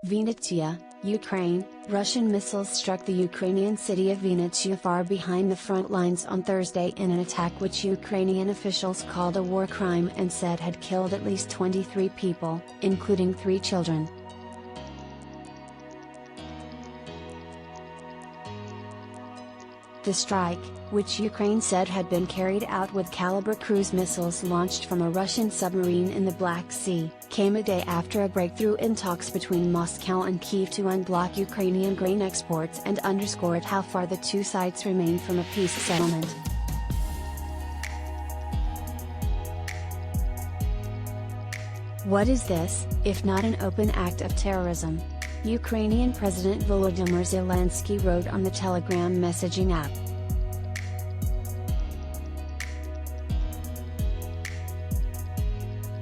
Vinnytsia, Ukraine. Russian missiles struck the Ukrainian city of Vinnytsia far behind the front lines on Thursday in an attack which Ukrainian officials called a war crime and said had killed at least 23 people, including 3 children. The strike, which Ukraine said had been carried out with Kalibr cruise missiles launched from a Russian submarine in the Black Sea, came a day after a breakthrough in talks between Moscow and Kyiv to unblock Ukrainian grain exports and underscored how far the two sides remain from a peace settlement. What is this, if not an open act of terrorism? Ukrainian President Volodymyr Zelensky wrote on the Telegram messaging app.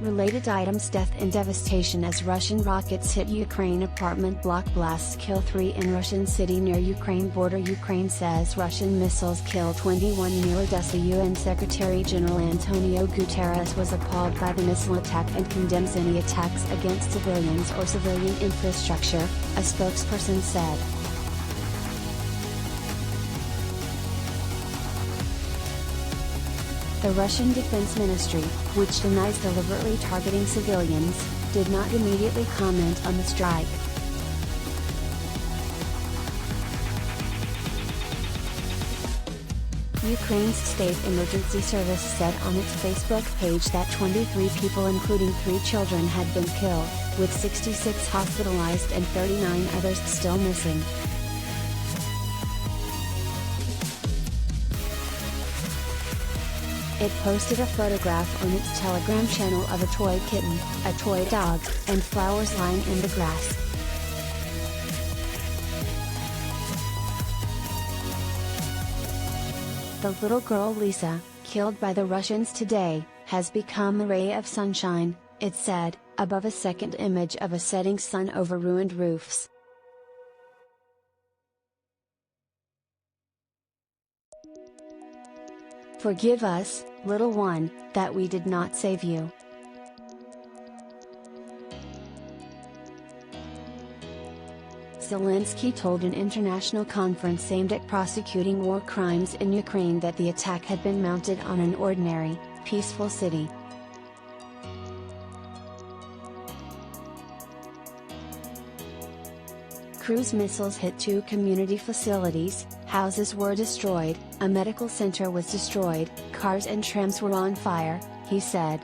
Related items: death and devastation as Russian rockets hit Ukraine. Apartment block blasts kill 3 in Russian city near Ukraine border. Ukraine says Russian missiles kill 21 near Odessa. UN Secretary General Antonio Guterres was appalled by the missile attack and condemns any attacks against civilians or civilian infrastructure, a spokesperson said. The Russian Defense Ministry, which denies deliberately targeting civilians, did not immediately comment on the strike. Ukraine's state emergency service said on its Facebook page that 23 people including 3 children had been killed, with 66 hospitalized and 39 others still missing. It posted a photograph on its Telegram channel of a toy kitten, a toy dog, and flowers lying in the grass. The little girl Lisa, killed by the Russians today, has become a ray of sunshine, it said, above a second image of a setting sun over ruined roofs. Forgive us, little one, that we did not save you. Zelensky told an international conference aimed at prosecuting war crimes in Ukraine that the attack had been mounted on an ordinary, peaceful city. Cruise missiles hit 2 community facilities, houses were destroyed, a medical center was destroyed, cars and trams were on fire, he said.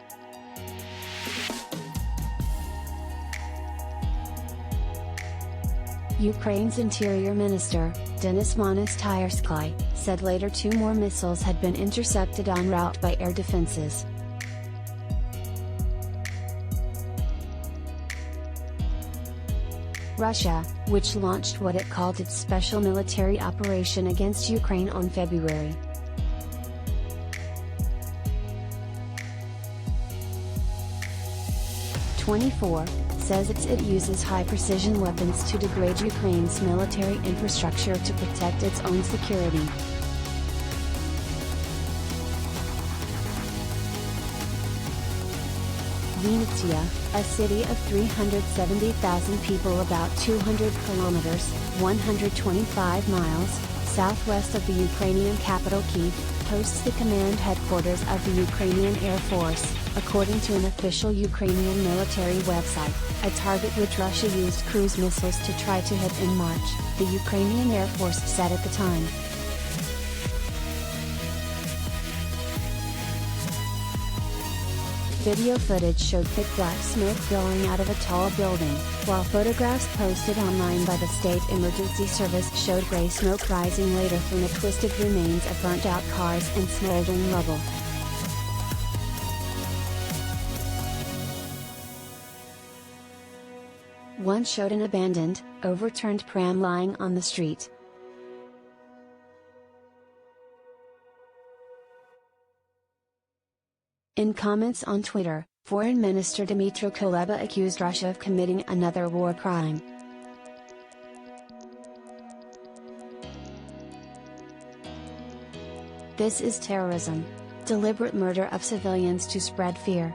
Ukraine's Interior Minister, Denis Monostyrsky, said later 2 more missiles had been intercepted en route by air defenses. Russia, which launched what it called its special military operation against Ukraine on February 24, says it uses high-precision weapons to degrade Ukraine's military infrastructure to protect its own security. Vinnytsia, a city of 370,000 people about 200 kilometers, 125 miles, southwest of the Ukrainian capital Kyiv, hosts the command headquarters of the Ukrainian Air Force, according to an official Ukrainian military website, a target which Russia used cruise missiles to try to hit in March, the Ukrainian Air Force said at the time. Video footage showed thick black smoke billowing out of a tall building, while photographs posted online by the State Emergency Service showed gray smoke rising later from the twisted remains of burnt-out cars and smoldering rubble. One showed an abandoned, overturned pram lying on the street. In comments on Twitter, Foreign Minister Dmytro Kuleba accused Russia of committing another war crime. This is terrorism. Deliberate murder of civilians to spread fear.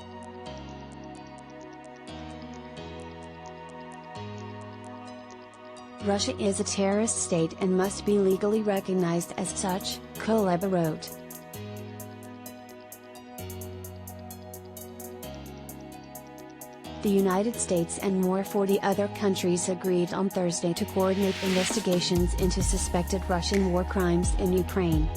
Russia is a terrorist state and must be legally recognized as such, Kalibr wrote. The United States and more 40 other countries agreed on Thursday to coordinate investigations into suspected Russian war crimes in Ukraine.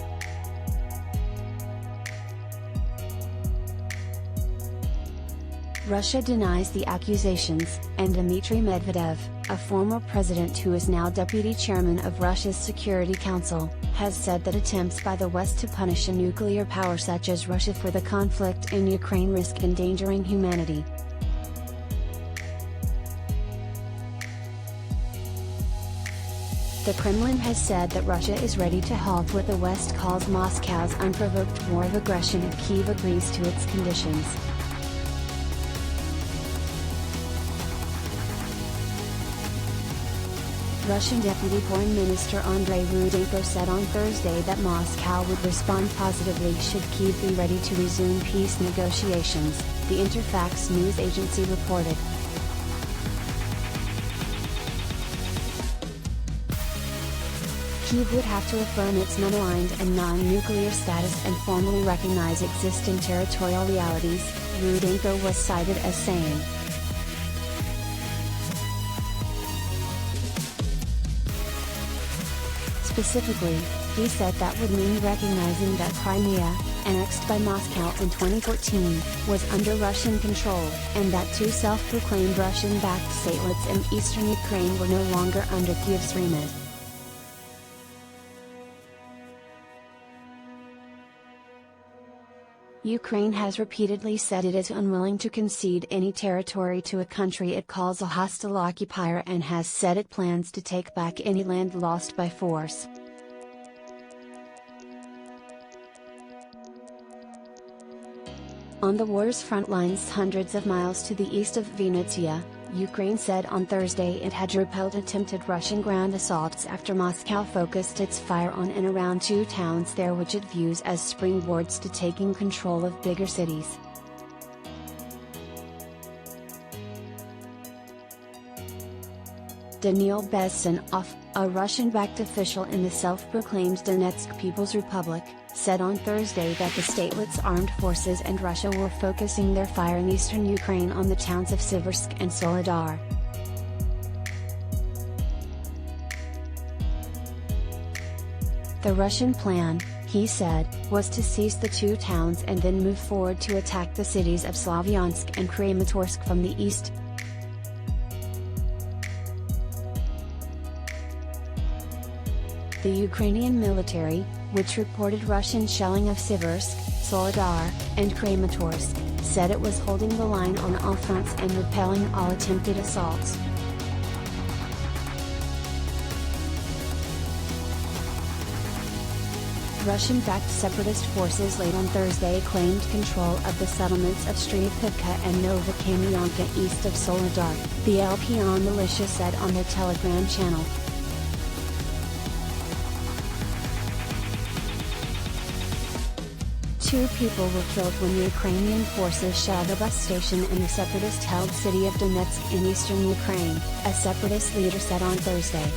Russia denies the accusations, and Dmitry Medvedev, a former president who is now deputy chairman of Russia's Security Council, has said that attempts by the West to punish a nuclear power such as Russia for the conflict in Ukraine risk endangering humanity. The Kremlin has said that Russia is ready to halt what the West calls Moscow's unprovoked war of aggression if Kyiv agrees to its conditions. Russian Deputy Foreign Minister Andrei Rudenko said on Thursday that Moscow would respond positively should Kyiv be ready to resume peace negotiations, the Interfax news agency reported. Kyiv would have to affirm its non-aligned and non-nuclear status and formally recognize existing territorial realities, Rudenko was cited as saying. Specifically, he said that would mean recognizing that Crimea, annexed by Moscow in 2014, was under Russian control, and that two self-proclaimed Russian-backed statelets in eastern Ukraine were no longer under Kyiv's remit. Ukraine has repeatedly said it is unwilling to concede any territory to a country it calls a hostile occupier and has said it plans to take back any land lost by force. On the war's front lines hundreds of miles to the east of Vinnytsia, Ukraine said on Thursday it had repelled attempted Russian ground assaults after Moscow focused its fire on and around two towns there which it views as springboards to taking control of bigger cities. Daniil Bezsanov, a Russian-backed official in the self-proclaimed Donetsk People's Republic, said on Thursday that the statelet's armed forces and Russia were focusing their fire in eastern Ukraine on the towns of Siversk and Soledar. The Russian plan, he said, was to seize the two towns and then move forward to attack the cities of Slavyansk and Kramatorsk from the east. The Ukrainian military, which reported Russian shelling of Siversk, Soledar, and Kramatorsk, said it was holding the line on all fronts and repelling all attempted assaults. Russian-backed separatist forces late on Thursday claimed control of the settlements of Stripivka and Novokamyanka east of Soledar, the LPN militia said on their Telegram channel. Two people were killed when Ukrainian forces shelled a bus station in the separatist-held city of Donetsk in eastern Ukraine, a separatist leader said on Thursday.